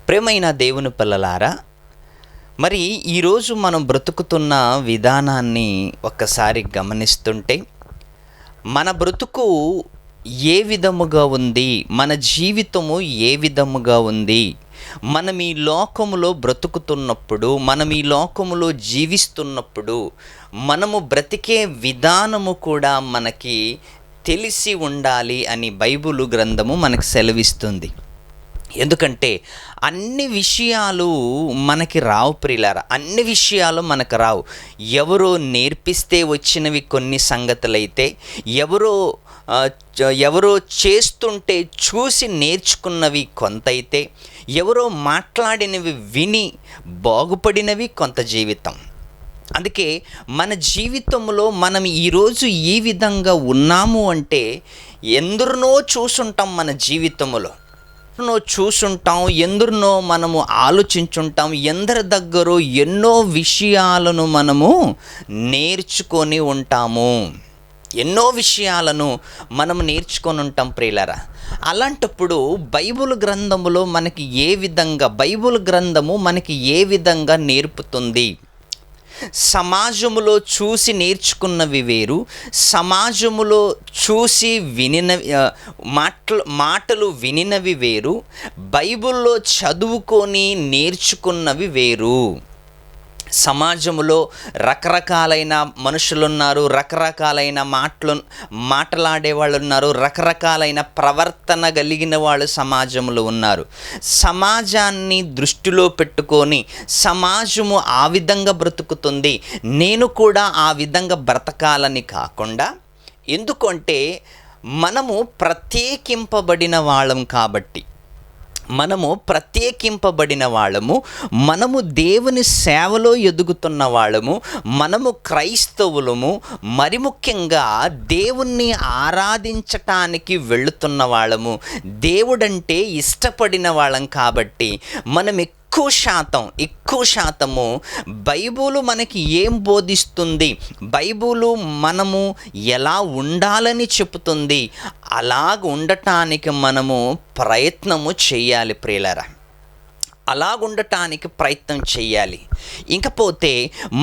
ప్రియమైన దేవుని పిల్లలారా, మరి ఈరోజు మనం బ్రతుకుతున్న విధానాన్ని ఒక్కసారి గమనిస్తుంటే మన బ్రతుకు ఏ విధముగా ఉంది, మన జీవితము ఏ విధముగా ఉంది, మనం ఈ లోకములో బ్రతుకుతున్నప్పుడు, మనం ఈ లోకములో జీవిస్తున్నప్పుడు మనము బ్రతికే విధానము కూడా మనకి తెలిసి ఉండాలి అని బైబిలు గ్రంథము మనకు సెలవిస్తుంది. ఎందుకంటే అన్ని విషయాలు మనకి రావు ప్రియులారా, అన్ని విషయాలు మనకు రావు. ఎవరో నేర్పిస్తే వచ్చినవి కొన్ని సంగతులైతే, ఎవరో చేస్తుంటే చూసి నేర్చుకున్నవి కొంతైతే, ఎవరో మాట్లాడినవి విని బాగుపడినవి కొంత జీవితం. అందుకే మన జీవితంలో మనం ఈరోజు ఈ విధంగా ఉన్నాము అంటే ఎందరినో చూసుంటాం. మన జీవితంలో చూసుంటాం, ఎందరినో మనము ఆలోచించుంటాం, ఎందరి దగ్గర ఎన్నో విషయాలను మనము నేర్చుకొని ఉంటాము, ఎన్నో విషయాలను మనము నేర్చుకొని ఉంటాం ప్రియులారా. అలాంటప్పుడు బైబిల్ గ్రంథములో మనకి బైబిల్ గ్రంథము మనకి ఏ విధంగా నేర్పుతుంది? సమాజములో చూసి నేర్చుకున్నవి వేరు, సమాజములో చూసి మాటలు వినినవి వేరు, బైబిల్లో చదువుకొని నేర్చుకున్నవి వేరు. సమాజంలో రకరకాలైన మనుషులున్నారు, రకరకాలైన మాట్లాడే వాళ్ళు ఉన్నారు, రకరకాలైన ప్రవర్తన కలిగిన వాళ్ళు సమాజంలో ఉన్నారు. సమాజాన్ని దృష్టిలో పెట్టుకొని సమాజము ఆ విధంగా బ్రతుకుతుంది, నేను కూడా ఆ విధంగా బ్రతకాలని కాకుండా, ఎందుకంటే మనము ప్రత్యేకింపబడిన వాళ్ళం కాబట్టి, మనము దేవుని సేవలో ఎదుగుతున్న వాళ్ళము, మనము క్రైస్తవులము, మరి ముఖ్యంగా దేవుణ్ణి ఆరాధించటానికి వెళుతున్న వాళ్ళము, దేవుడంటే ఇష్టపడిన వాళ్ళం కాబట్టి మనం ఎక్కువ శాతము బైబిలు మనకి ఏం బోధిస్తుంది, బైబిలు మనము ఎలా ఉండాలని చెబుతుంది, అలాగ ఉండటానికి మనము ప్రయత్నము చేయాలి ప్రియులారా, అలాగుండటానికి ప్రయత్నం చేయాలి. ఇంకపోతే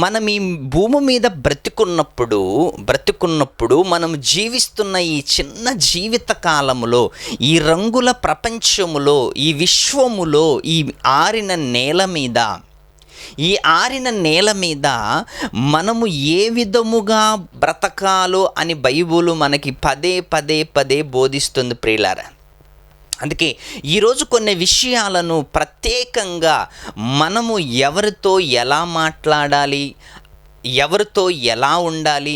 మనం ఈ భూమి మీద బ్రతుకున్నప్పుడు మనం జీవిస్తున్న ఈ చిన్న జీవిత కాలములో, ఈ రంగుల ప్రపంచములో, ఈ విశ్వములో, ఈ ఆరిన నేల మీద మనము ఏ విధముగా బ్రతకాలో అని బైబిలు మనకి పదే బోధిస్తుంది ప్రియులారా. అందుకే ఈరోజు కొన్ని విషయాలను ప్రత్యేకంగా మనము ఎవరితో ఎలా మాట్లాడాలి, ఎవరితో ఎలా ఉండాలి,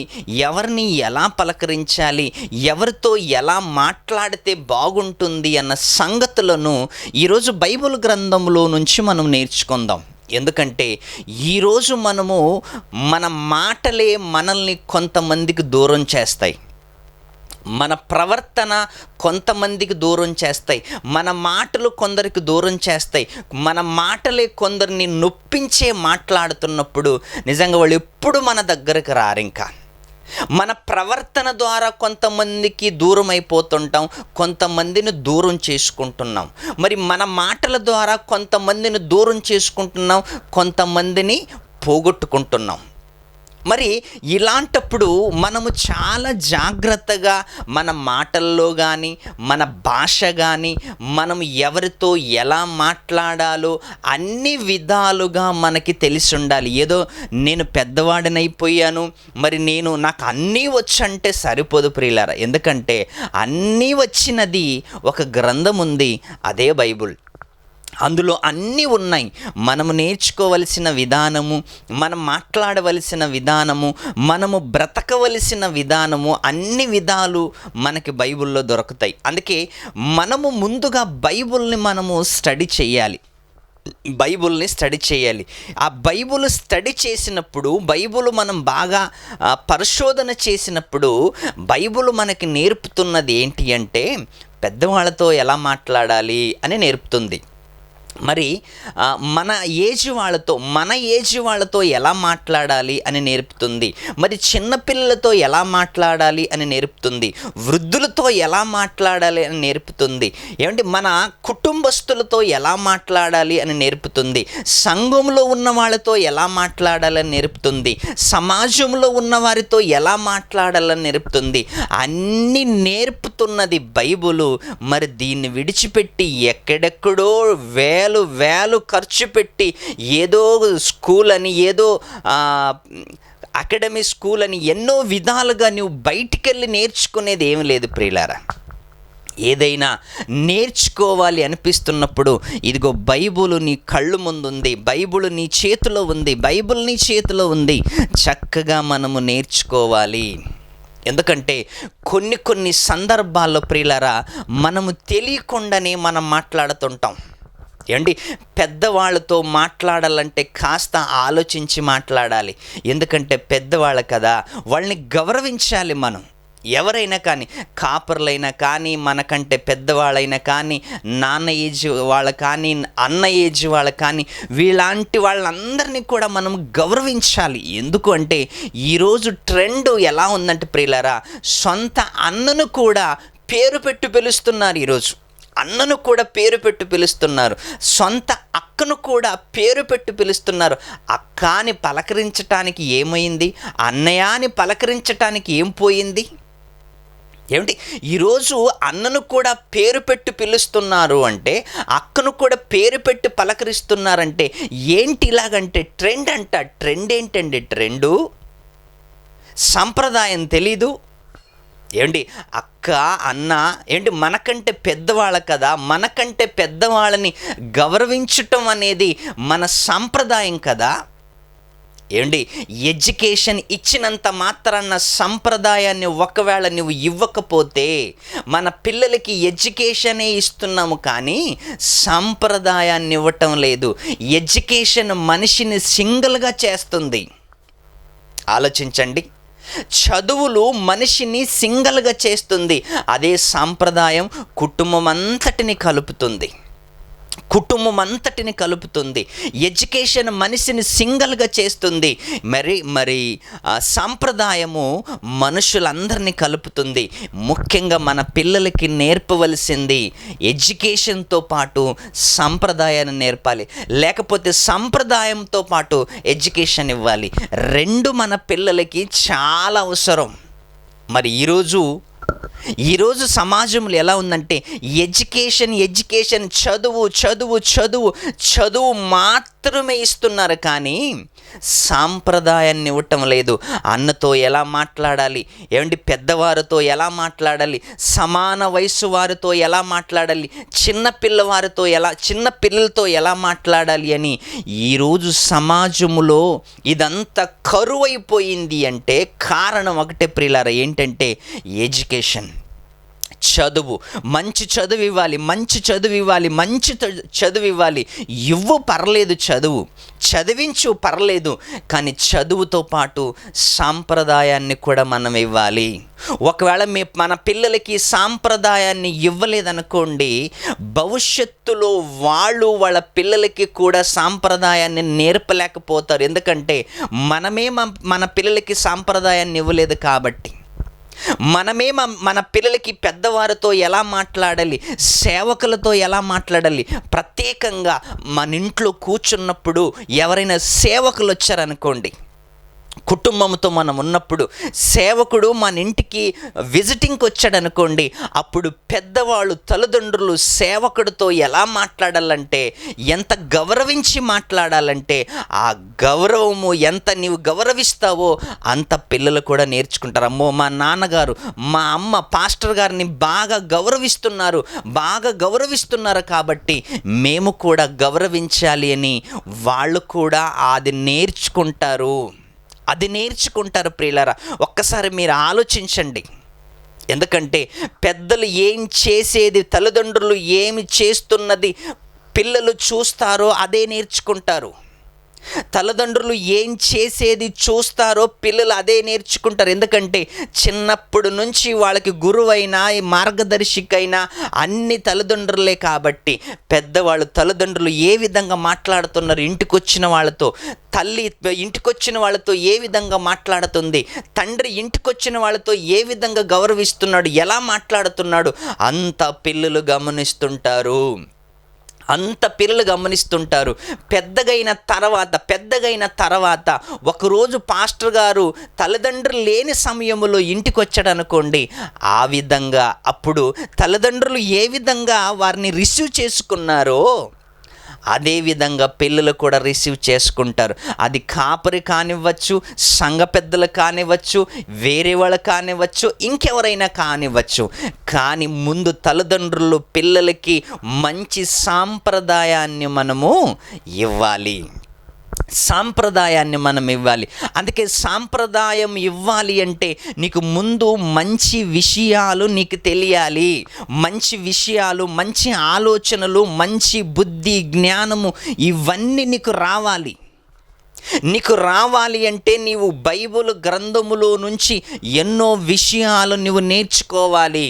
ఎవరిని ఎలా పలకరించాలి, ఎవరితో ఎలా మాట్లాడితే బాగుంటుంది అన్న సంగతులను ఈరోజు బైబిల్ గ్రంథంలో నుంచి మనం నేర్చుకుందాం. ఎందుకంటే ఈరోజు మన మాటలే మనల్ని కొంతమందికి దూరం చేస్తాయి, మన ప్రవర్తన కొంతమందికి దూరం చేస్తాయి, మన మాటలు కొందరికి దూరం చేస్తాయి, మన మాటలే కొందరిని నొప్పించే మాట్లాడుతున్నప్పుడు నిజంగా వాళ్ళు ఎప్పుడు మన దగ్గరకు రారు. ఇంకా మన ప్రవర్తన ద్వారా కొంతమందికి దూరం అయిపోతుంటాం, కొంతమందిని దూరం చేసుకుంటున్నాం. మరి మన మాటల ద్వారా కొంతమందిని దూరం చేసుకుంటున్నాం, కొంతమందిని పోగొట్టుకుంటున్నాం. మరి ఇలాంటప్పుడు మనము చాలా జాగ్రత్తగా మన మాటల్లో కానీ, మన భాష కానీ, మనం ఎవరితో ఎలా మాట్లాడాలో అన్ని విధాలుగా మనకి తెలిసి ఉండాలి. ఏదో నేను పెద్దవాడినైపోయాను, మరి నాకు అన్నీ వచ్చంటే సరిపోదు ప్రియులారా. ఎందుకంటే అన్నీ వచ్చినది ఒక గ్రంథం ఉంది, అదే బైబిల్. అందులో అన్నీ ఉన్నాయి. మనము నేర్చుకోవలసిన విధానము, మనం మాట్లాడవలసిన విధానము, మనము బ్రతకవలసిన విధానము, అన్ని విధాలు మనకి బైబిల్లో దొరుకుతాయి. అందుకే మనము ముందుగా బైబిల్ని స్టడీ చేయాలి. ఆ బైబిల్ స్టడీ చేసినప్పుడు, బైబిల్ మనం బాగా పరిశోధన చేసినప్పుడు బైబిల్ మనకి నేర్పుతున్నది ఏంటి అంటే పెద్దవాళ్ళతో ఎలా మాట్లాడాలి అని నేర్పుతుంది. మరి మన ఏజ్ వాళ్ళతో ఎలా మాట్లాడాలి అని నేర్పుతుంది. మరి చిన్నపిల్లలతో ఎలా మాట్లాడాలి అని నేర్పుతుంది. వృద్ధులతో ఎలా మాట్లాడాలి అని నేర్పుతుంది. ఏమంటే మన కుటుంబస్తులతో ఎలా మాట్లాడాలి అని నేర్పుతుంది. సంఘంలో ఉన్న వాళ్ళతో ఎలా మాట్లాడాలని నేర్పుతుంది. సమాజంలో ఉన్న వారితో ఎలా మాట్లాడాలని నేర్పుతుంది. అన్నీ నేర్పుతున్నది బైబులు. మరి దీన్ని విడిచిపెట్టి ఎక్కడెక్కడో వేలు ఖర్చు పెట్టి ఏదో స్కూల్ అని, ఏదో అకాడమీ స్కూల్ అని ఎన్నో విధాలుగా నువ్వు బయటికెళ్ళి నేర్చుకునేది ఏమి లేదు ప్రియులారా. ఏదైనా నేర్చుకోవాలి అనిపిస్తున్నప్పుడు ఇదిగో బైబుల్ నీ కళ్ళు ముందుంది, బైబుల్ నీ చేతిలో ఉంది, బైబుల్ నీ చేతిలో ఉంది. చక్కగా మనము నేర్చుకోవాలి. ఎందుకంటే కొన్ని సందర్భాల్లో ప్రియులారా మనము తెలియకుండానే మనం మాట్లాడుతుంటాం. ఏమండి, పెద్దవాళ్ళతో మాట్లాడాలంటే కాస్త ఆలోచించి మాట్లాడాలి. ఎందుకంటే పెద్దవాళ్ళు కదా, వాళ్ళని గౌరవించాలి మనం. ఎవరైనా కానీ, కాపర్లైనా కానీ, మనకంటే పెద్దవాళ్ళైనా కానీ, నాన్న ఏజ్ వాళ్ళు కానీ, అన్న ఏజ్ వాళ్ళు కానీ, వీళ్ళంటి వాళ్ళందరినీ కూడా మనం గౌరవించాలి. ఎందుకు అంటే ఈరోజు ట్రెండ్ ఎలా ఉందంటే ప్రియులారా, సొంత అన్నను కూడా పేరు పెట్టి పిలుస్తున్నారు. ఈరోజు అన్నను కూడా పేరు పెట్టి పిలుస్తున్నారు. సొంత అక్కను కూడా పేరు పెట్టి పిలుస్తున్నారు. అక్క అని పలకరించటానికి ఏమైంది? అన్నయ్య అని పలకరించటానికి ఏం పోయింది? ఏమిటి, ఈరోజు అన్నను కూడా పేరు పెట్టి పిలుస్తున్నారు అంటే, అక్కను కూడా పేరు పెట్టి పలకరిస్తున్నారంటే ఏంటి? ఇలాగంటే ట్రెండ్ అంట. ట్రెండ్ ఏంటండి? ట్రెండు సంప్రదాయం తెలీదు. ఏమండి, అక్క అన్న ఏంటి, మనకంటే పెద్దవాళ్ళ కదా, మనకంటే పెద్దవాళ్ళని గౌరవించటం అనేది మన సంప్రదాయం కదా. ఏమండి, ఎడ్యుకేషన్ ఇచ్చినంత మాత్రాన సంప్రదాయాన్ని ఒకవేళ నువ్వు ఇవ్వకపోతే, మన పిల్లలకి ఎడ్యుకేషనే ఇస్తున్నాము కానీ సంప్రదాయాన్ని ఇవ్వటం లేదు. ఎడ్యుకేషన్ మనిషిని సింగిల్గా చేస్తుంది. ఆలోచించండి, చదువులు మనిషిని సింగిల్గా చేస్తుంది. అదే సాంప్రదాయం కుటుంబం అంతటిని కలుపుతుంది. ఎడ్యుకేషన్ మనిషిని సింగిల్గా చేస్తుంది. మరి సాంప్రదాయము మనుషులందరినీ కలుపుతుంది. ముఖ్యంగా మన పిల్లలకి నేర్పవలసింది ఎడ్యుకేషన్తో పాటు సంప్రదాయాన్ని నేర్పాలి, లేకపోతే సంప్రదాయంతో పాటు ఎడ్యుకేషన్ ఇవ్వాలి. రెండు మన పిల్లలకి చాలా అవసరం. మరి ఈరోజు సమాజంలో ఎలా ఉందంటే ఎడ్యుకేషన్ చదువు మాత్రమే ఇస్తున్నారు కానీ సాంప్రదాయాన్ని ఇవ్వటం లేదు. అన్నతో ఎలా మాట్లాడాలి, ఏమంటే పెద్దవారితో ఎలా మాట్లాడాలి, సమాన వయసు వారితో ఎలా మాట్లాడాలి, చిన్న పిల్లలతో ఎలా మాట్లాడాలి అని ఈరోజు సమాజంలో ఇదంతా కరువైపోయింది. అంటే కారణం ఒకటే ప్రియులారా, ఏంటంటే ఎడ్యుకేషన్. మంచి చదువు ఇవ్వాలి. పర్లేదు, చదివించు పర్లేదు, కానీ చదువుతో పాటు సాంప్రదాయాన్ని కూడా మనం ఇవ్వాలి. ఒకవేళ మన పిల్లలకి సాంప్రదాయాన్ని ఇవ్వలేదనుకోండి, భవిష్యత్తులో వాళ్ళ పిల్లలకి కూడా సాంప్రదాయాన్ని నేర్పలేకపోతారు. ఎందుకంటే మనమే మన పిల్లలకి సాంప్రదాయాన్ని ఇవ్వలేదు కాబట్టి. మనమే మన పిల్లలకి పెద్దవారితో ఎలా మాట్లాడాలి, సేవకులతో ఎలా మాట్లాడాలి, ప్రత్యేకంగా మన ఇంట్లో కూర్చున్నప్పుడు ఎవరైనా సేవకులు వచ్చారనుకోండి, కుటుంబంతో మనం ఉన్నప్పుడు సేవకుడు మన ఇంటికి విజిటింగ్కి వచ్చాడనుకోండి, అప్పుడు పెద్దవాళ్ళు తల్లిదండ్రులు సేవకుడితో ఎలా మాట్లాడాలంటే, ఎంత గౌరవించి మాట్లాడాలంటే, ఆ గౌరవము ఎంత నీవు గౌరవిస్తావో అంత పిల్లలు కూడా నేర్చుకుంటారు. అమ్మో, మా నాన్నగారు మా అమ్మ పాస్టర్ గారిని బాగా గౌరవిస్తున్నారు కాబట్టి మేము కూడా గౌరవించాలి అని వాళ్ళు కూడా అది నేర్చుకుంటారు ప్రియులారా. ఒక్కసారి మీరు ఆలోచించండి. ఎందుకంటే పెద్దలు ఏం చేసేది, తల్లిదండ్రులు ఏమి చేస్తున్నది పిల్లలు చూస్తారో అదే నేర్చుకుంటారు. తల్లిదండ్రులు ఏం చేసేది చూస్తారో పిల్లలు అదే నేర్చుకుంటారు. ఎందుకంటే చిన్నప్పటి నుంచి వాళ్ళకి గురువైన మార్గదర్శికైనా అన్ని తల్లిదండ్రులే కాబట్టి పెద్దవాళ్ళు తల్లిదండ్రులు ఏ విధంగా మాట్లాడుతున్నారు, ఇంటికొచ్చిన వాళ్ళతో తల్లి ఇంటికొచ్చిన వాళ్ళతో ఏ విధంగా మాట్లాడుతుంది, తండ్రి ఇంటికొచ్చిన వాళ్ళతో ఏ విధంగా గౌరవిస్తున్నాడు, ఎలా మాట్లాడుతున్నాడు, అంత పిల్లలు గమనిస్తుంటారు. పెద్దగైన తర్వాత ఒకరోజు పాస్టర్ గారు తల్లిదండ్రులు లేని సమయంలో ఇంటికి వచ్చాడు అనుకోండి, ఆ విధంగా అప్పుడు తల్లిదండ్రులు ఏ విధంగా వారిని రిసీవ్ చేసుకున్నారో అదేవిధంగా పిల్లలు కూడా రిసీవ్ చేసుకుంటారు. అది కాపరి కానివ్వచ్చు, సంఘ పెద్దలు కానివ్వచ్చు, వేరే వాళ్ళు కానివ్వచ్చు, ఇంకెవరైనా కానివ్వచ్చు. కానీ ముందు తల్లిదండ్రులు పిల్లలకి మంచి సాంప్రదాయాన్ని మనము ఇవ్వాలి. అందుకే సాంప్రదాయం ఇవ్వాలి అంటే నీకు ముందు మంచి విషయాలు నీకు తెలియాలి. మంచి విషయాలు, మంచి ఆలోచనలు, మంచి బుద్ధి, జ్ఞానము ఇవన్నీ నీకు రావాలి అంటే నీవు బైబిల్ గ్రంథములో నుంచి ఎన్నో విషయాలు నువ్వు నేర్చుకోవాలి.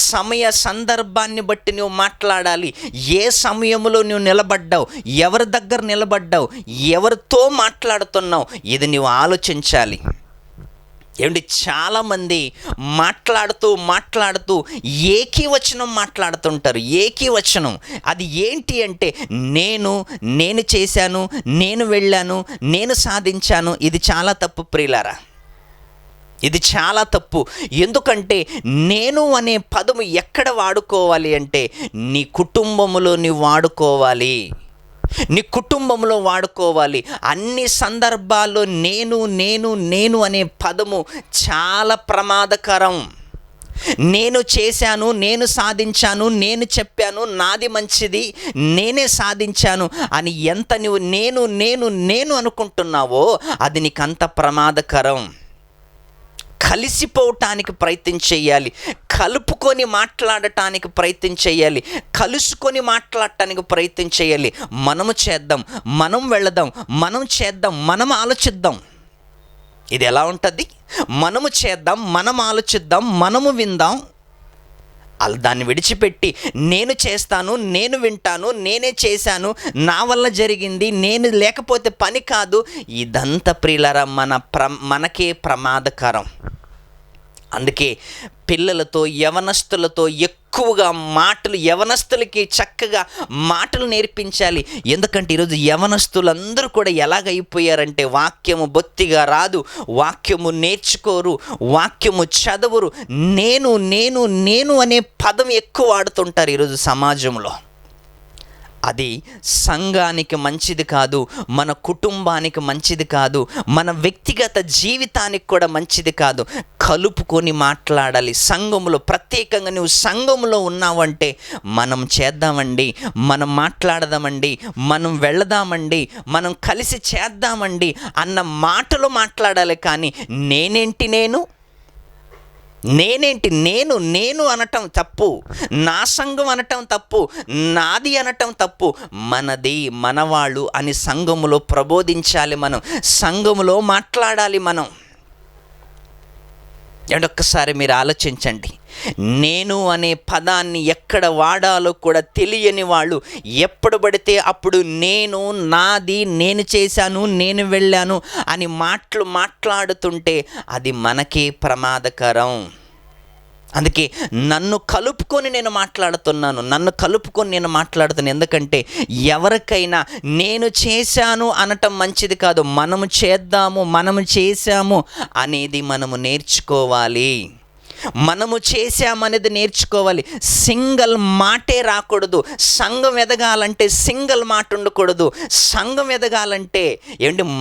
సమయ సందర్భాన్ని బట్టి నువ్వు మాట్లాడాలి. ఏ సమయంలో నువ్వు నిలబడ్డావు, ఎవరి దగ్గర నిలబడ్డావు, ఎవరితో మాట్లాడుతున్నావు, ఇది నువ్వు ఆలోచించాలి. ఏమంటే చాలామంది మాట్లాడుతూ ఏకీవచనం మాట్లాడుతుంటారు. ఏకీవచనం అది ఏంటి అంటే నేను చేశాను, నేను వెళ్ళాను, నేను సాధించాను. ఇది చాలా తప్పు ప్రియులారా, ఇది చాలా తప్పు. ఎందుకంటే నేను అనే పదము ఎక్కడ వాడుకోవాలి అంటే నీ కుటుంబంలో నీవు వాడుకోవాలి. అన్ని సందర్భాల్లో నేను అనే పదము చాలా ప్రమాదకరం. నేను చేశాను, నేను సాధించాను, నేను చెప్పాను, నాది మంచిది, నేనే సాధించాను అని ఎంత నువ్వు నేను అనుకుంటున్నావో అది నీకు అంత ప్రమాదకరం. కలిసిపోవటానికి ప్రయత్నం చేయాలి, కలుపుకొని మాట్లాడటానికి ప్రయత్నం చేయాలి, కలుసుకొని మాట్లాడటానికి ప్రయత్నం చేయాలి. మనము చేద్దాం, మనం వెళదాం, మనం చేద్దాం, మనం ఆలోచిద్దాం. ఇది ఎలా ఉంటుంది? మనము చేద్దాం, మనం ఆలోచిద్దాం, మనము విందాం. దాన్ని విడిచిపెట్టి నేను చేస్తాను, నేను వింటాను, నేనే చేశాను, నా వల్ల జరిగింది, నేను లేకపోతే పని కాదు, ఇదంతా ప్రియులారా మనకే ప్రమాదకరం. అందుకే పిల్లలతో, యవనస్తులతో ఎక్కువగా యవనస్తులకి చక్కగా మాటలు నేర్పించాలి. ఎందుకంటే ఈరోజు యవనస్తులందరూ కూడా ఎలాగైపోయారంటే వాక్యము బొత్తిగా రాదు, వాక్యము నేర్చుకోరు, వాక్యము చదవరు, నేను అనే పదం ఎక్కువ వాడుతుంటారు ఈరోజు సమాజంలో. అది సంఘానికి మంచిది కాదు, మన కుటుంబానికి మంచిది కాదు, మన వ్యక్తిగత జీవితానికి కూడా మంచిది కాదు. కలుపుకొని మాట్లాడాలి. సంఘములో ప్రత్యేకంగా నువ్వు సంఘములో ఉన్నావంటే మనం చేద్దామండి, మనం మాట్లాడదామండి, మనం వెళదామండి, మనం కలిసి చేద్దామండి అన్న మాటలు మాట్లాడాలి. కానీ నేను అనటం తప్పు, నా సంఘం అనటం తప్పు, నాది అనటం తప్పు. మనది, మనవాళ్ళు అని సంఘములో ప్రబోధించాలి, మనం సంఘములో మాట్లాడాలి. మనం ఒక్కసారి మీరు ఆలోచించండి. నేను అనే పదాన్ని ఎక్కడ వాడాలో కూడా తెలియని వాళ్ళు ఎప్పుడు పడితే అప్పుడు నాది, నేను చేశాను, నేను వెళ్ళాను అని మాట్లాడుతుంటే అది మనకే ప్రమాదకరం. అందుకే నన్ను కలుపుకొని నేను మాట్లాడుతున్నాను. ఎందుకంటే ఎవరికైనా నేను చేశాను అనటం మంచిది కాదు, మనము చేశాము అనేది మనము నేర్చుకోవాలి. మనము చేశామనేది నేర్చుకోవాలి. సింగిల్ మాటే రాకూడదు. సంఘం ఎదగాలంటే సింగిల్ మాట ఉండకూడదు. సంఘం ఎదగాలంటే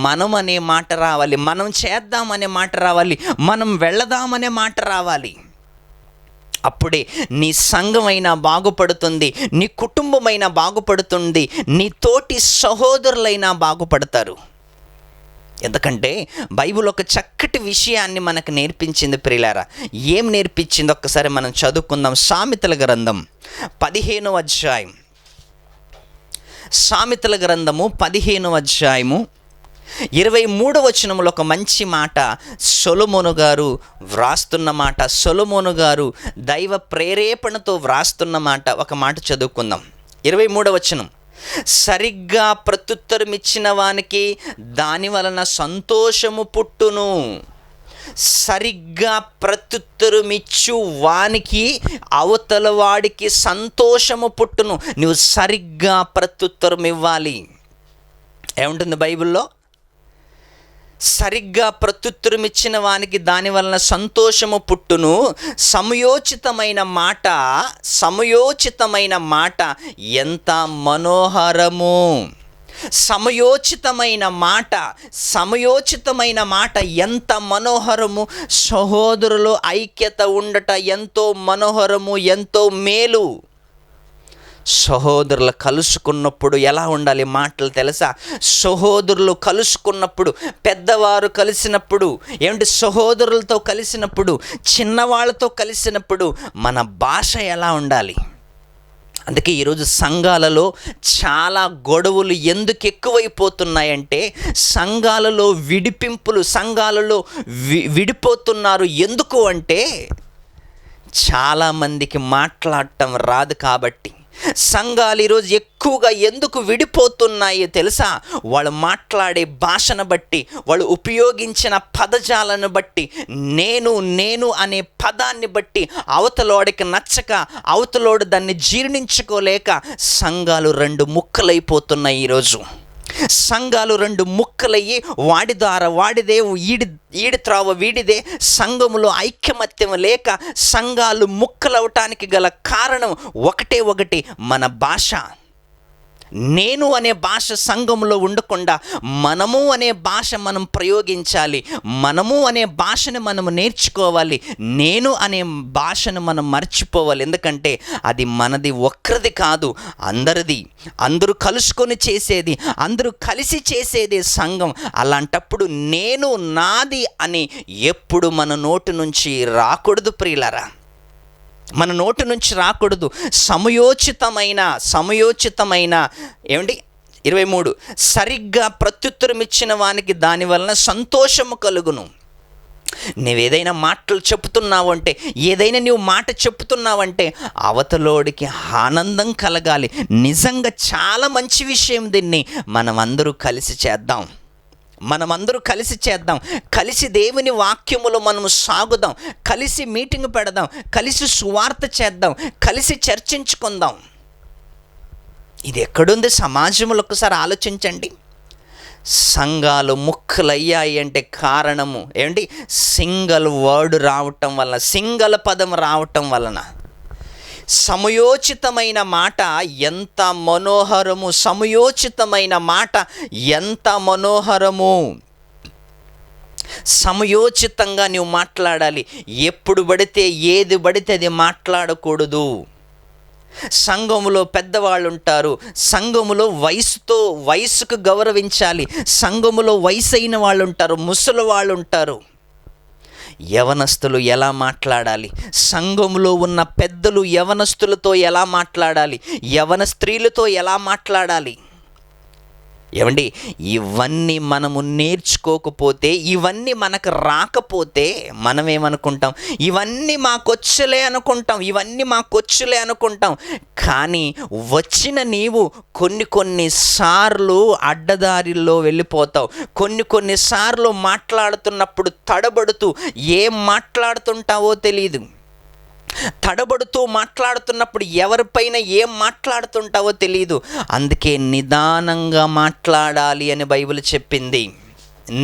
మనం అనే మాట రావాలి, మనం చేద్దామనే మాట రావాలి, మనం వెళదామనే మాట రావాలి. అప్పుడే నీ సంఘమైనా బాగుపడుతుంది, నీ కుటుంబమైనా బాగుపడుతుంది, నీ తోటి సహోదరులైనా బాగుపడతారు. ఎందుకంటే బైబిల్ ఒక చక్కటి విషయాన్ని మనకు నేర్పించింది ప్రియులారా. ఏం నేర్పించింది ఒక్కసారి మనం చదువుకుందాం. సామెతల గ్రంథం 15వ అధ్యాయం సామెతల గ్రంథము 15వ అధ్యాయము 23వ వచనంలో ఒక మంచి మాట సొలొమోను గారు వ్రాస్తున్న మాట, సొలొమోను గారు దైవ ప్రేరేపణతో వ్రాస్తున్న మాట. ఒక మాట చదువుకుందాం. 23వ వచనం, సరిగ్గా ప్రత్యుత్తరం ఇచ్చిన వానికి దాని వలన సంతోషము పుట్టును. సరిగ్గా ప్రత్యుత్తరమిచ్చు వానికి అవతల వాడికి సంతోషము పుట్టును. నువ్వు సరిగ్గా ప్రత్యుత్తరం ఇవ్వాలి. ఏముంటుంది బైబిల్లో? సరిగ్గా ప్రత్యుత్తరం ఇచ్చిన వానికి దాని వలన సంతోషము పుట్టును. సమయోచితమైన మాట ఎంత మనోహరము. సమయోచితమైన మాట ఎంత మనోహరము. సహోదరులు ఐక్యత ఉండట ఎంతో మనోహరము, ఎంతో మేలు. సహోదరులు కలుసుకున్నప్పుడు ఎలా ఉండాలి మాటలు తెలుసా? సహోదరులు కలుసుకున్నప్పుడు, పెద్దవారు కలిసినప్పుడు, సహోదరులతో కలిసినప్పుడు, చిన్నవాళ్ళతో కలిసినప్పుడు మన భాష ఎలా ఉండాలి? అందుకే ఈరోజు సంఘాలలో చాలా గొడవలు ఎందుకు ఎక్కువైపోతున్నాయంటే, సంఘాలలో విడిపింపులు, సంఘాలలో విడిపోతున్నారు. ఎందుకు అంటే చాలామందికి మాట్లాడటం రాదు కాబట్టి. సంఘాలు ఈరోజు ఎక్కువగా ఎందుకు విడిపోతున్నాయో తెలుసా? వాళ్ళు మాట్లాడే భాషను బట్టి, వాళ్ళు ఉపయోగించిన పదజాలను బట్టి, నేను అనే పదాన్ని బట్టి అవతలోడికి నచ్చక, అవతలోడు దాన్ని జీర్ణించుకోలేక సంఘాలు 2 ముక్కలైపోతున్నాయి. ఈరోజు సంఘాలు 2 ముక్కలయ్యి వాడి ద్వారా వాడిదే, ఈడి త్రావ వీడిదే, సంఘములో ఐక్యమత్యం లేక సంఘాలు ముక్కలవటానికి గల కారణం ఒకటి, మన భాష. నేను అనే భాష సంఘంలో ఉండకుండా మనము అనే భాష మనం ప్రయోగించాలి. మనము అనే భాషను మనము నేర్చుకోవాలి. నేను అనే భాషను మనం మర్చిపోవాలి. ఎందుకంటే అది మనది ఒక్కరిది కాదు, అందరిది. అందరూ కలుసుకొని చేసేది, అందరూ కలిసి చేసేది సంఘం. అలాంటప్పుడు నేను, నాది అని ఎప్పుడు మన నోటి నుంచి రాకూడదు ప్రియులారా. మన నోటి నుంచి రాకూడదు. సమయోచితమైన 23, సరిగ్గా ప్రత్యుత్తరం ఇచ్చిన వానికి దాని వలన సంతోషము కలుగును. నువ్వేదైనా మాటలు చెప్తున్నావంటే, ఏదైనా నువ్వు మాట చెప్తున్నావంటే అవతలోడికి ఆనందం కలగాలి. నిజంగా చాలా మంచి విషయం. దీన్ని మనమందరూ కలిసి చేద్దాం. కలిసి దేవుని వాక్యములో మనము సాగుదాం. కలిసి మీటింగ్ పెడదాం. కలిసి సువార్త చేద్దాం. కలిసి చర్చించుకుందాం. ఇది ఎక్కడుంది సమాజంలో? ఒకసారి ఆలోచించండి. సంఘాలు ముక్కలయ్యాయి అంటే కారణము సింగల్ వర్డ్ రావటం వలన, సింగల్ పదం రావటం వలన. సమయోచితమైన మాట ఎంత మనోహరము. సమయోచితంగా నువ్వు మాట్లాడాలి. ఎప్పుడు పడితే ఏది పడితే అది మాట్లాడకూడదు. సంఘములో పెద్దవాళ్ళు ఉంటారు. సంఘములో వయసుకు గౌరవించాలి. సంఘములో వయసు అయిన వాళ్ళు ఉంటారు, ముసలి వాళ్ళు ఉంటారు. యవనస్తులు ఎలా మాట్లాడాలి? సంఘములో ఉన్న పెద్దలు యవనస్తులతో ఎలా మాట్లాడాలి? యవన స్త్రీలతో ఎలా మాట్లాడాలి? ఇవన్నీ మనము నేర్చుకోకపోతే, ఇవన్నీ మనకు రాకపోతే మనం ఏమనుకుంటాం? ఇవన్నీ మాకొచ్చులే అనుకుంటాం. కానీ వచ్చిన నీవు కొన్నిసార్లు అడ్డదారిలో వెళ్ళిపోతావు. కొన్నిసార్లు మాట్లాడుతున్నప్పుడు తడబడుతూ ఏం మాట్లాడుతుంటావో తెలియదు. తడబడుతూ మాట్లాడుతున్నప్పుడు ఎవరిపైన ఏం మాట్లాడుతుంటావో తెలియదు. అందుకే నిదానంగా మాట్లాడాలి అని బైబిల్ చెప్పింది.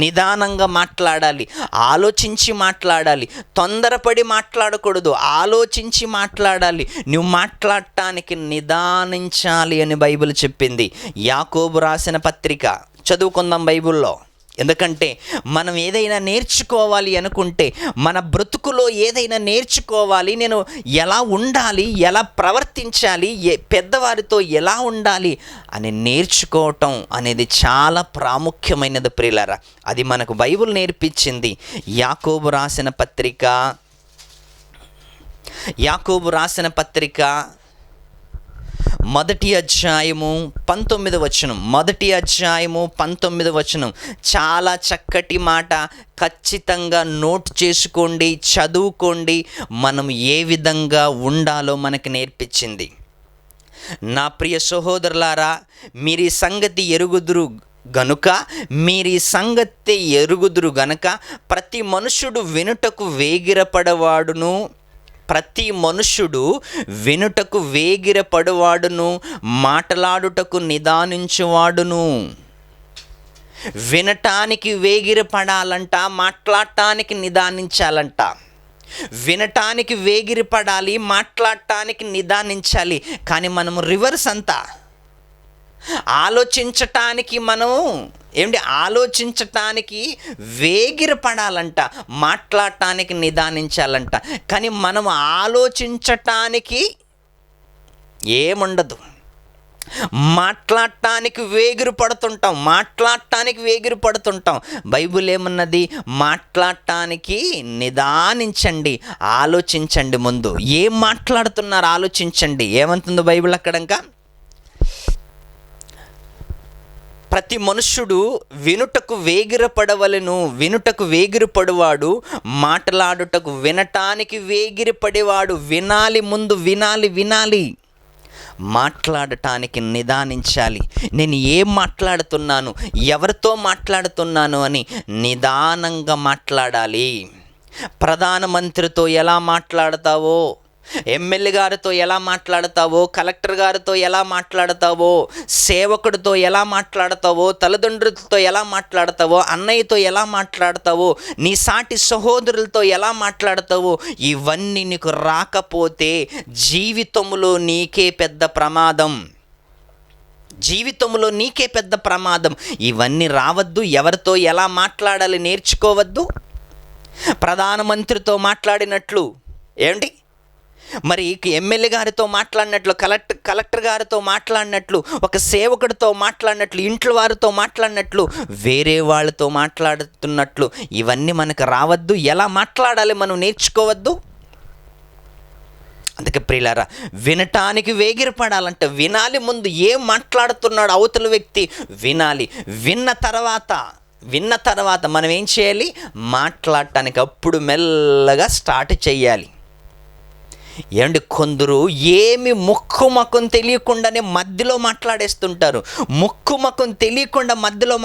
నిదానంగా మాట్లాడాలి, ఆలోచించి మాట్లాడాలి, తొందరపడి మాట్లాడకూడదు, ఆలోచించి మాట్లాడాలి. నువ్వు మాట్లాడటానికి నిదానించాలి అని బైబిల్ చెప్పింది. యాకోబు రాసిన పత్రిక చదువుకుందాం బైబిల్లో. ఎందుకంటే మనం ఏదైనా నేర్చుకోవాలి అనుకుంటే, మన బ్రతుకులో ఏదైనా నేర్చుకోవాలి, నేను ఎలా ఉండాలి, ఎలా ప్రవర్తించాలి, పెద్దవారితో ఎలా ఉండాలి అని నేర్చుకోవటం అనేది చాలా ప్రాముఖ్యమైనది ప్రియులారా. అది మనకు బైబిల్ నేర్పించింది. యాకోబు రాసిన పత్రిక మొదటి అధ్యాయము 19 మొదటి అధ్యాయము 19 చాలా చక్కటి మాట. ఖచ్చితంగా నోట్ చేసుకోండి, చదువుకోండి. మనం ఏ విధంగా ఉండాలో మనకు నేర్పించింది. నా ప్రియ సహోదరులారా, మీరు ఈ సంగతి ఎరుగుదురు గనుక ప్రతి మనుషుడు వినుటకు వేగిరపడువాడును, మాట్లాడుటకు నిదానించువాడును. వినటానికి వేగిరపడాలంట, మాట్లాడటానికి నిదానించాలంట. వినటానికి వేగిరపడాలి, మాట్లాడటానికి నిదానించాలి. కానీ మనము రివర్స్ అంతా. ఆలోచించటానికి ఆలోచించటానికి వేగిరపడాలంట, మాట్లాడటానికి నిదానించాలంట. కానీ మనం ఆలోచించటానికి ఏముండదు, మాట్లాడటానికి వేగిరి పడుతుంటాం. బైబిల్ ఏమన్నది? మాట్లాడటానికి నిదానించండి, ఆలోచించండి. ముందు ఏం మాట్లాడుతున్నారు ఆలోచించండి. ఏమంటుందో బైబిల్ అక్కడ? ఇంకా ప్రతి మనుష్యుడు వినుటకు వేగిరపడువాడు, మాట్లాడుటకు వినటానికి వేగిరపడేవాడు. వినాలి, ముందు వినాలి. మాట్లాడటానికి నిదానించాలి. నేను ఏం మాట్లాడుతున్నాను, ఎవరితో మాట్లాడుతున్నాను అని నిదానంగా మాట్లాడాలి. ప్రధానమంత్రితో ఎలా మాట్లాడతావో, ఎమ్మెల్యే గారితో ఎలా మాట్లాడతావో, కలెక్టర్ గారితో ఎలా మాట్లాడతావో, సేవకుడితో ఎలా మాట్లాడతావో, తల్లిదండ్రులతో ఎలా మాట్లాడతావో, అన్నయ్యతో ఎలా మాట్లాడతావో, నీ సాటి సహోదరులతో ఎలా మాట్లాడతావో, ఇవన్నీ నీకు రాకపోతే జీవితంలో నీకే పెద్ద ప్రమాదం. ఇవన్నీ రావద్దు. ఎవరితో ఎలా మాట్లాడాలి నేర్చుకోవద్దు. ప్రధానమంత్రితో మాట్లాడినట్లు ఏమిటి, మరి ఎమ్మెల్యే గారితో మాట్లాడినట్లు, కలెక్టర్ గారితో మాట్లాడినట్లు, ఒక సేవకుడితో మాట్లాడినట్లు, ఇంట్లో వారితో మాట్లాడినట్లు, వేరే వాళ్ళతో మాట్లాడుతున్నట్లు ఇవన్నీ మనకు రావద్దు. ఎలా మాట్లాడాలి మనం నేర్చుకోవద్దు. అందుకే ప్రియులారా, వినటానికి వేగిరపడాలంటే వినాలి. ముందు ఏం మాట్లాడుతున్నాడు అవతల వ్యక్తి వినాలి. విన్న తర్వాత మనం ఏం చేయాలి? మాట్లాడటానికి అప్పుడు మెల్లగా స్టార్ట్ చేయాలి. ఏమండి, కొందరు ఏమి ముఖం తెలియకుండానే మధ్యలో మాట్లాడేస్తుంటారు. తెలియకుండా మధ్యలో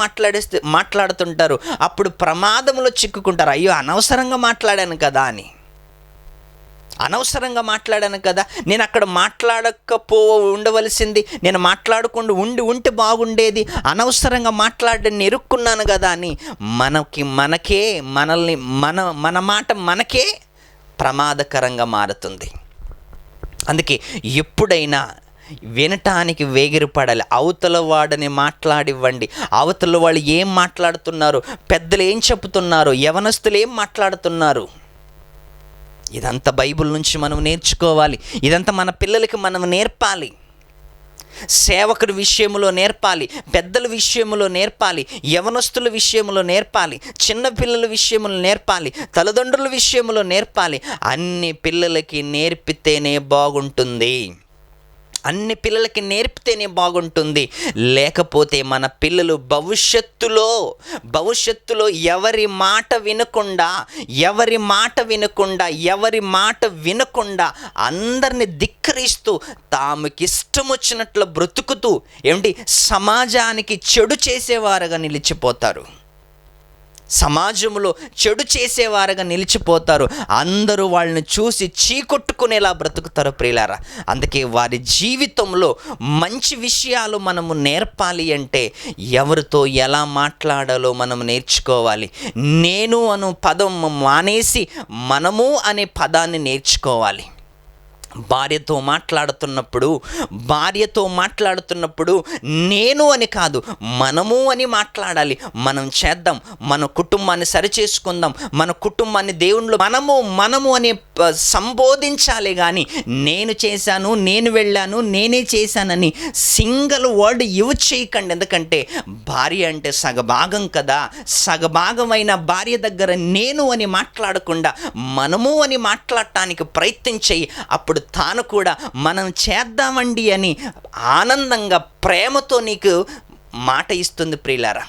మాట్లాడుతుంటారు. అప్పుడు ప్రమాదంలో చిక్కుకుంటారు. అయ్యో, అనవసరంగా మాట్లాడాను కదా, నేను అక్కడ ఉండవలసింది, నేను మాట్లాడకుండా ఉంటే బాగుండేది, అనవసరంగా మాట్లాడని ఎరుక్కున్నాను కదా అని మన మాట మనకే ప్రమాదకరంగా మారుతుంది. అందుకే ఎప్పుడైనా వినటానికి వేగిరపడాలి. అవతల వాడిని మాట్లాడివ్వండి. అవతల వాళ్ళు ఏం మాట్లాడుతున్నారు, పెద్దలు ఏం చెబుతున్నారు, యవనస్తులు ఏం మాట్లాడుతున్నారు, ఇదంతా బైబిల్ నుంచి మనం నేర్చుకోవాలి. ఇదంతా మన పిల్లలకి మనం నేర్పాలి. సేవకుడి విషయంలో నేర్పాలి, పెద్దల విషయంలో నేర్పాలి, యవనస్తుల విషయంలో నేర్పాలి, చిన్నపిల్లల విషయంలో నేర్పాలి, తల్లిదండ్రుల విషయంలో నేర్పాలి. అన్ని పిల్లలకి నేర్పితేనే బాగుంటుంది. లేకపోతే మన పిల్లలు భవిష్యత్తులో ఎవరి మాట వినకుండా అందరిని ధిక్కరిస్తూ తాముకిష్టం వచ్చినట్లు బ్రతుకుతూ సమాజానికి చెడు చేసేవారుగా నిలిచిపోతారు. అందరూ వాళ్ళని చూసి చీకొట్టుకునేలా బ్రతుకుతారు ప్రియులారా. అందుకే వారి జీవితంలో మంచి విషయాలు మనము నేర్పాలి అంటే ఎవరితో ఎలా మాట్లాడాలో మనం నేర్చుకోవాలి. నేను అను పదం మానేసి మనము అనే పదాన్ని నేర్చుకోవాలి. భార్యతో మాట్లాడుతున్నప్పుడు నేను అని కాదు, మనము అని మాట్లాడాలి. మనం చేద్దాం, మన కుటుంబాన్ని సరిచేసుకుందాం, మన కుటుంబాన్ని దేవుళ్ళు మనము అని సంబోధించాలి. కానీ నేను చేశాను, నేను వెళ్ళాను, నేనే చేశానని సింగిల్ వర్డ్ యూజ్ చేయకండి. ఎందుకంటే భార్య అంటే సగభాగం కదా. సగభాగమైన భార్య దగ్గర నేను అని మాట్లాడకుండా మనము అని మాట్లాడటానికి ప్రయత్నం చేయి. అప్పుడు తాను కూడా మనం చేద్దామండి అని ఆనందంగా ప్రేమతో నీకు మాట ఇస్తుంది ప్రియులారా.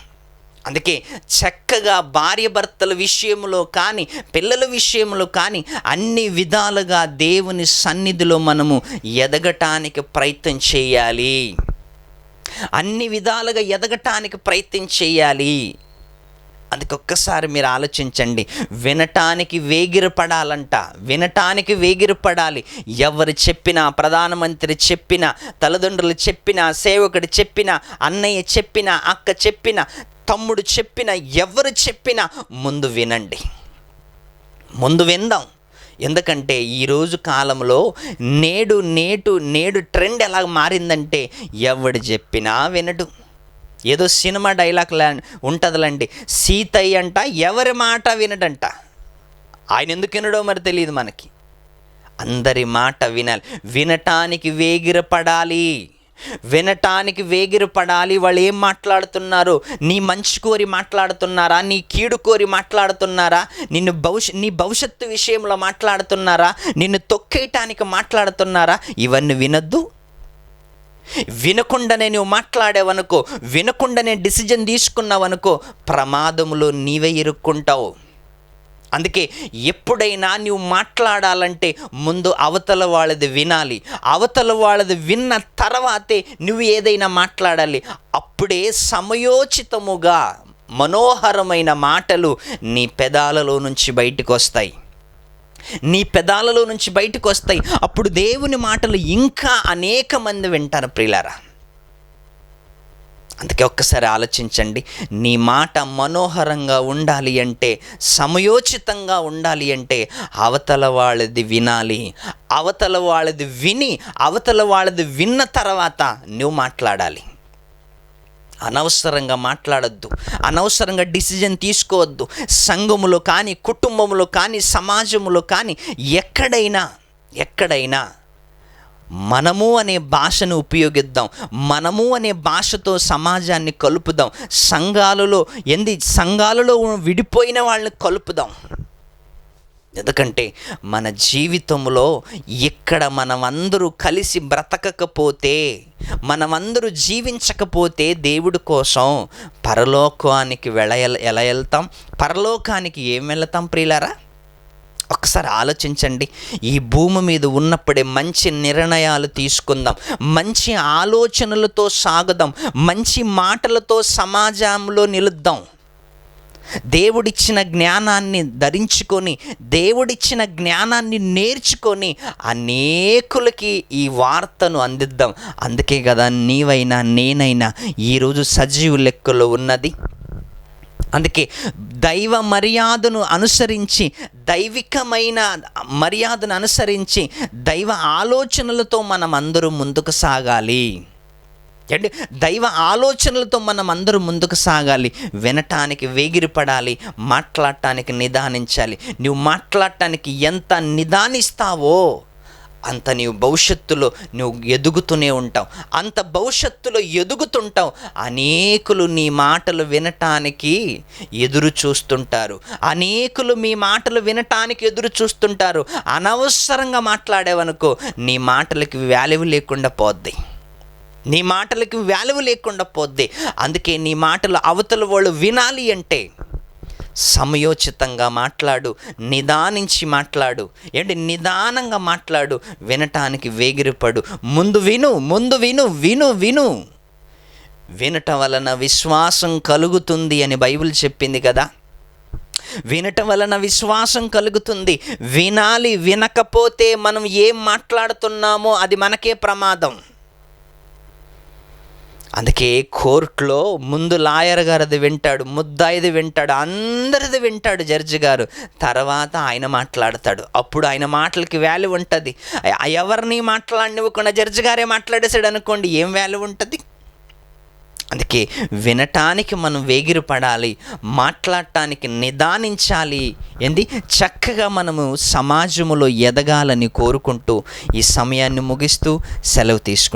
అందుకే చక్కగా భార్యాభర్తల విషయంలో కానీ పిల్లల విషయంలో కానీ అన్ని విధాలుగా దేవుని సన్నిధిలో మనము ఎదగటానికి ప్రయత్నం చేయాలి. అన్ని విధాలుగా ఎదగటానికి ప్రయత్నం చేయాలి. అందుకే ఒక్కసారి మీరు ఆలోచించండి. వినటానికి వేగిరపడాలంట, వినటానికి వేగిరపడాలి. ఎవరు చెప్పినా, ప్రధానమంత్రి చెప్పినా, తల్లిదండ్రులు చెప్పినా, సేవకుడు చెప్పినా, అన్నయ్య చెప్పినా, అక్క చెప్పినా, తమ్ముడు చెప్పినా, ఎవరు చెప్పినా ముందు వినండి, ముందు విందాం. ఎందుకంటే ఈరోజు కాలంలో నేడు ట్రెండ్ ఎలా మారిందంటే ఎవడు చెప్పినా వినడు. ఏదో సినిమా డైలాగ్ ఉంటుందిలండి, సీతయ్య అంట ఎవరి మాట వినడంట. ఆయన ఎందుకు వినడో మరి తెలియదు మనకి. అందరి మాట వినాలి, వినటానికి వేగిరపడాలి, వినటానికి వేగిరపడాలి. వాళ్ళు ఏం మాట్లాడుతున్నారు, నీ మంచి కోరి మాట్లాడుతున్నారా, నీ కీడు కోరి మాట్లాడుతున్నారా, నీ భవిష్యత్తు విషయంలో మాట్లాడుతున్నారా, నిన్ను తొక్కేయటానికి మాట్లాడుతున్నారా, ఇవన్నీ వినొద్దు. వినకుండానే నువ్వు మాట్లాడావనుకో, వినకుండానే డిసిజన్ తీసుకున్నావనుకో, ప్రమాదంలో నీవే ఇరుక్కుంటావు. అందుకే ఎప్పుడైనా నువ్వు మాట్లాడాలంటే ముందు అవతల వాళ్ళది వినాలి. అవతల వాళ్ళది విన్న తర్వాతే నువ్వు ఏదైనా మాట్లాడాలి. అప్పుడే సమయోచితముగా మనోహరమైన మాటలు నీ పెదాలలో నుంచి బయటకు వస్తాయి, నీ పెదాలలో నుంచి బయటకు వస్తాయి. అప్పుడు దేవుని మాటలు ఇంకా అనేక మంది వింటారు ప్రియులారా. అందుకే ఒక్కసారి ఆలోచించండి. నీ మాట మనోహరంగా ఉండాలి అంటే, సమయోచితంగా ఉండాలి అంటే అవతల వాళ్ళది వినాలి. అవతల వాళ్ళది విని, అవతల వాళ్ళది విన్న తర్వాత నువ్వు మాట్లాడాలి. అనవసరంగా మాట్లాడొద్దు, అనవసరంగా డిసిజన్ తీసుకోవద్దు. సంఘములో కానీ, కుటుంబంలో కానీ, సమాజంలో కానీ, ఎక్కడైనా మనము అనే భాషను ఉపయోగిద్దాం. మనము అనే భాషతో సమాజాన్ని కలుపుదాం. సంఘాలలో విడిపోయిన వాళ్ళని కలుపుదాం. ఎందుకంటే మన జీవితంలో ఇక్కడ మనమందరూ కలిసి బ్రతకకపోతే, మనమందరూ జీవించకపోతే దేవుడి కోసం పరలోకానికి ఎలా వెళ్తాం? పరలోకానికి ఏం వెళ్తాం ప్రియులారా? ఒకసారి ఆలోచించండి. ఈ భూమి మీద ఉన్నప్పుడే మంచి నిర్ణయాలు తీసుకుందాం, మంచి ఆలోచనలతో సాగుదాం, మంచి మాటలతో సమాజంలో నిలుద్దాం. దేవుడిచ్చిన జ్ఞానాన్ని ధరించుకొని, దేవుడిచ్చిన జ్ఞానాన్ని నేర్చుకొని అనేకులకి ఈ వార్తను అందిద్దాం. అందుకే కదా నీవైనా నేనైనా ఈరోజు సజీవ లెక్కలో ఉన్నది. అందుకే దైవ మర్యాదను అనుసరించి, దైవికమైన మర్యాదను అనుసరించి, దైవ ఆలోచనలతో మనం అందరూ ముందుకు సాగాలి. అంటే దైవ ఆలోచనలతో మనం అందరూ ముందుకు సాగాలి. వినటానికి వేగిరపడాలి, మాట్లాడటానికి నిదానించాలి. నువ్వు మాట్లాడటానికి ఎంత నిదానిస్తావో అంత నీవు భవిష్యత్తులో నువ్వు ఎదుగుతూనే ఉంటావు. అంత భవిష్యత్తులో ఎదుగుతుంటావు. అనేకులు నీ మాటలు వినటానికి ఎదురు చూస్తుంటారు. అనేకులు మీ మాటలు వినటానికి ఎదురు చూస్తుంటారు. అనవసరంగా మాట్లాడేవనుకో నీ మాటలకి వాల్యూ లేకుండా పోద్ది, నీ మాటలకి వాల్యూ లేకుండా పోద్ది. అందుకే నీ మాటలు అవతల వాళ్ళు వినాలి అంటే సమయోచితంగా మాట్లాడు, నిదానించి మాట్లాడు. నిదానంగా మాట్లాడు, వినటానికి వేగిరపడు. ముందు విను. వినటం వలన విశ్వాసం కలుగుతుంది అని బైబిల్ చెప్పింది కదా. వినటం వలన విశ్వాసం కలుగుతుంది. వినాలి. వినకపోతే మనం ఏం మాట్లాడుతున్నామో అది మనకే ప్రమాదం. అందుకే కోర్టులో ముందు లాయర్ గారిది వింటాడు, ముద్దాయిది వింటాడు, అందరిది వింటాడు జడ్జి గారు. తర్వాత ఆయన మాట్లాడతాడు. అప్పుడు ఆయన మాటలకి వాల్యూ ఉంటుంది. ఎవరిని మాట్లాడనివ్వకుండా జడ్జి గారే మాట్లాడేశాడు అనుకోండి, ఏం వాల్యూ ఉంటుంది? అందుకే వినటానికి మనం వేగిరపడాలి, మాట్లాడటానికి నిదానించాలి. చక్కగా మనము సమాజంలో ఎదగాలని కోరుకుంటూ ఈ సమయాన్ని ముగిస్తూ సెలవు తీసుకుంటాం.